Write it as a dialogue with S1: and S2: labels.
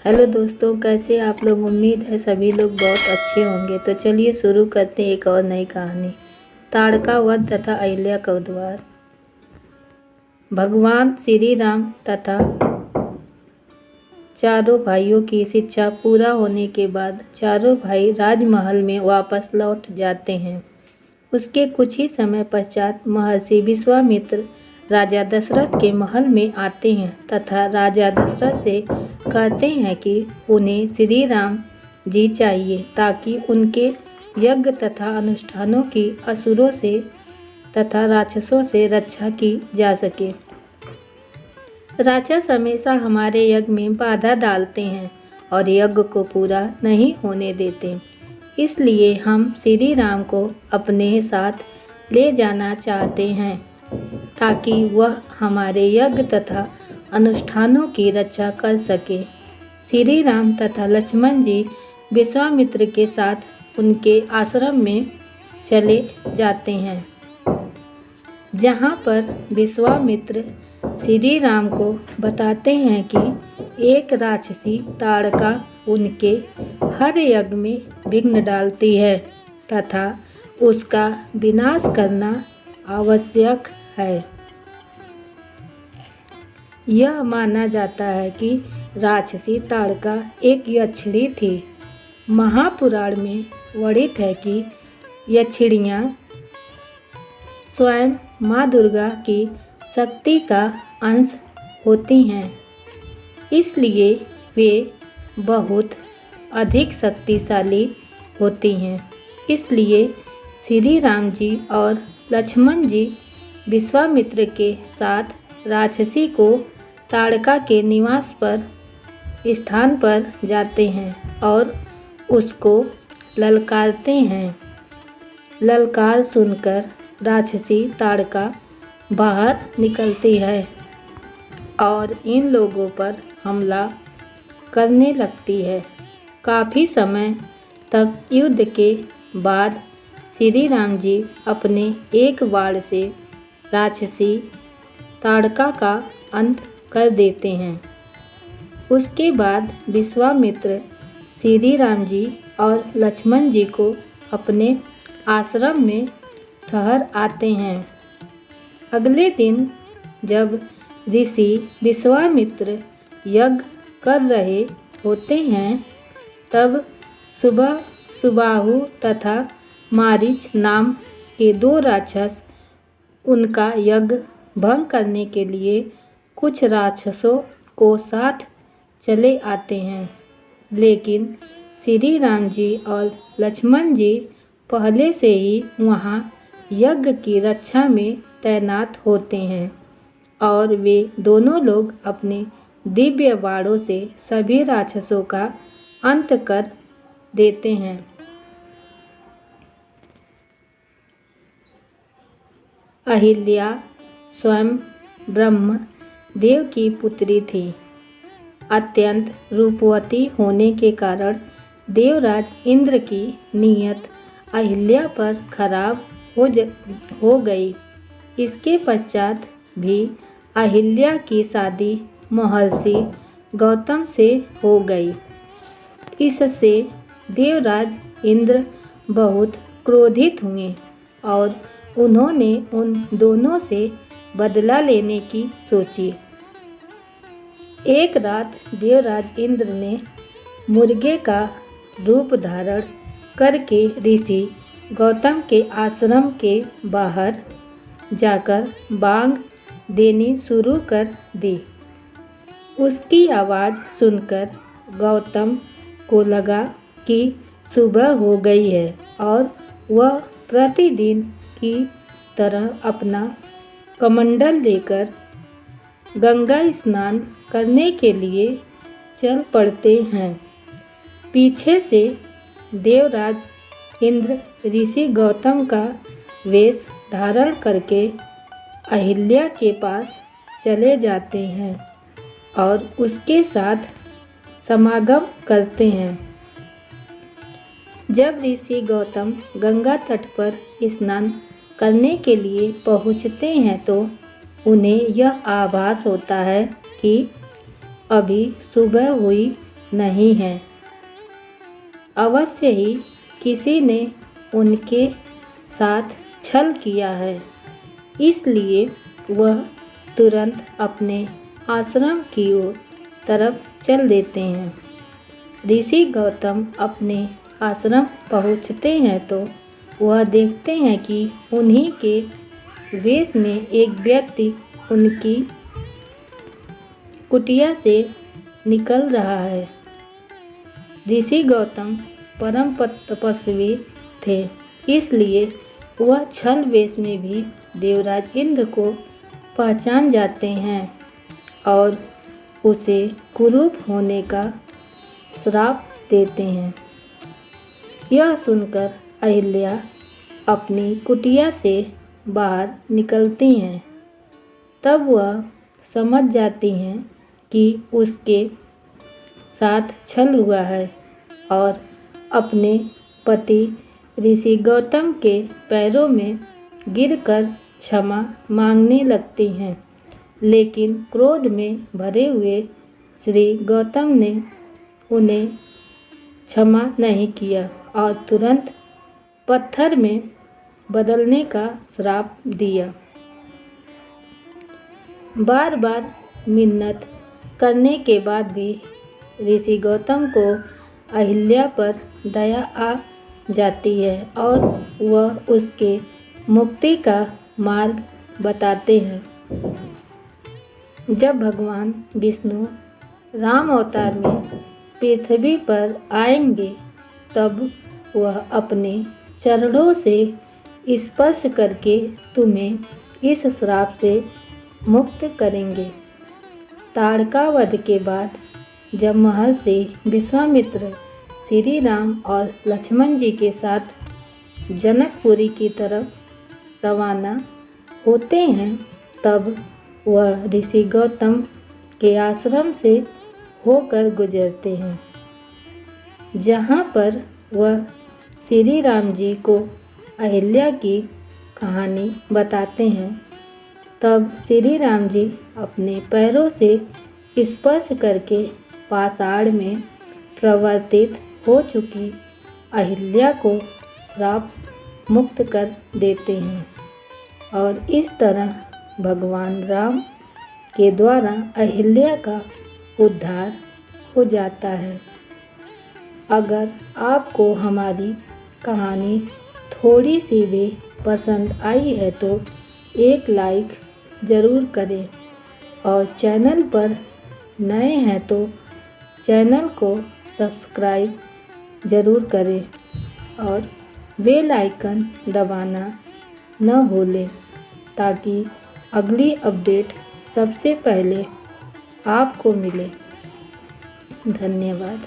S1: Hello दोस्तों, कैसे आप लोग। उम्मीद है सभी लोग बहुत अच्छे होंगे। तो चलिए शुरू करते हैं एक और नई कहानी, ताड़का वध तथा अहिल्या का उद्धार। भगवान श्री राम तथा चारों भाइयों की शिक्षा पूरा होने के बाद चारों भाई राजमहल में वापस लौट जाते हैं। उसके कुछ ही समय पश्चात महर्षि विश्वामित्र राजा दशरथ के महल में आते हैं तथा राजा दशरथ से कहते हैं कि उन्हें श्री राम जी चाहिए ताकि उनके यज्ञ तथा अनुष्ठानों की असुरों से तथा राक्षसों से रक्षा की जा सके। राक्षस हमेशा हमारे यज्ञ में बाधा डालते हैं और यज्ञ को पूरा नहीं होने देते। इसलिए हम श्री राम को अपने साथ ले जाना चाहते हैं ताकि वह हमारे यज्ञ तथा अनुष्ठानों की रक्षा कर सके। श्री राम तथा लक्ष्मण जी विश्वामित्र के साथ उनके आश्रम में चले जाते हैं, जहाँ पर विश्वामित्र श्री राम को बताते हैं कि एक राक्षसी ताड़का उनके हर यज्ञ में विघ्न डालती है तथा उसका विनाश करना आवश्यक है। यह माना जाता है कि राक्षसी ताड़का एक यक्षिणी थी। महापुराण में वर्णित है कि यक्षिणियाँ स्वयं माँ दुर्गा की शक्ति का अंश होती हैं, इसलिए वे बहुत अधिक शक्तिशाली होती हैं। इसलिए श्री राम जी और लक्ष्मण जी विश्वामित्र के साथ राक्षसी को ताड़का के निवास पर स्थान पर जाते हैं और उसको ललकारते हैं। ललकार सुनकर राक्षसी ताड़का बाहर निकलती है और इन लोगों पर हमला करने लगती है। काफ़ी समय तक युद्ध के बाद श्री राम जी अपने एक वार से राक्षसी ताड़का का अंत कर देते हैं। उसके बाद विश्वामित्र श्री राम जी और लक्ष्मण जी को अपने आश्रम में ठहर आते हैं। अगले दिन जब ऋषि विश्वामित्र यज्ञ कर रहे होते हैं, तब सुबाहु तथा मारीच नाम के दो राक्षस उनका यज्ञ भंग करने के लिए कुछ राक्षसों को साथ चले आते हैं। लेकिन श्री राम जी और लक्ष्मण जी पहले से ही वहाँ यज्ञ की रक्षा में तैनात होते हैं और वे दोनों लोग अपने दिव्य वाणों से सभी राक्षसों का अंत कर देते हैं। अहिल्या स्वयं ब्रह्म देव की पुत्री थी। अत्यंत रूपवती होने के कारण देवराज इंद्र की नीयत अहिल्या पर खराब हो गई। इसके पश्चात भी अहिल्या की शादी महर्षि गौतम से हो गई। इससे देवराज इंद्र बहुत क्रोधित हुए और उन्होंने उन दोनों से बदला लेने की सोची। एक रात देवराज इंद्र ने मुर्गे का रूप धारण करके ऋषि गौतम के आश्रम के बाहर जाकर बांग देनी शुरू कर दी। उसकी आवाज़ सुनकर गौतम को लगा कि सुबह हो गई है और वह प्रतिदिन की तरह अपना कमंडल लेकर गंगा स्नान करने के लिए चल पड़ते हैं। पीछे से देवराज इंद्र ऋषि गौतम का वेश धारण करके अहिल्या के पास चले जाते हैं और उसके साथ समागम करते हैं। जब ऋषि गौतम गंगा तट पर स्नान करने के लिए पहुँचते हैं तो उन्हें यह आभास होता है कि अभी सुबह हुई नहीं हैं। अवश्य ही किसी ने उनके साथ छल किया है, इसलिए वह तुरंत अपने आश्रम की तरफ चल देते हैं। ऋषि गौतम अपने आश्रम पहुँचते हैं तो वह देखते हैं कि उन्हीं के वेश में एक व्यक्ति उनकी कुटिया से निकल रहा है। ऋषि गौतम परम तपस्वी थे, इसलिए वह छल वेश में भी देवराज इंद्र को पहचान जाते हैं और उसे कुरूप होने का श्राप देते हैं। यह सुनकर अहिल्या अपनी कुटिया से बाहर निकलती हैं। तब वह समझ जाती हैं कि उसके साथ छल हुआ है और अपने पति ऋषि गौतम के पैरों में गिरकर क्षमा मांगने लगती हैं। लेकिन क्रोध में भरे हुए श्री गौतम ने उन्हें क्षमा नहीं किया और तुरंत पत्थर में बदलने का श्राप दिया। बार बार मिन्नत करने के बाद भी ऋषि गौतम को अहिल्या पर दया आ जाती है और वह उसके मुक्ति का मार्ग बताते हैं। जब भगवान विष्णु राम अवतार में पृथ्वी पर आएंगे तब वह अपने चरणों से स्पर्श करके तुम्हें इस श्राप से मुक्त करेंगे। ताड़कावध के बाद जब महर्षि विश्वामित्र श्री राम और लक्ष्मण जी के साथ जनकपुरी की तरफ रवाना होते हैं तब वह ऋषि गौतम के आश्रम से होकर गुजरते हैं, जहाँ पर वह श्री राम जी को अहिल्या की कहानी बताते हैं। तब श्री राम जी अपने पैरों से स्पर्श करके पाषाण में प्रवर्तित हो चुकी अहिल्या को श्राप मुक्त कर देते हैं और इस तरह भगवान राम के द्वारा अहिल्या का उद्धार हो जाता है। अगर आपको हमारी कहानी थोड़ी सी भी पसंद आई है तो एक लाइक ज़रूर करें और चैनल पर नए हैं तो चैनल को सब्सक्राइब ज़रूर करें और बेल आइकन दबाना न भूलें ताकि अगली अपडेट सबसे पहले आपको मिले। धन्यवाद।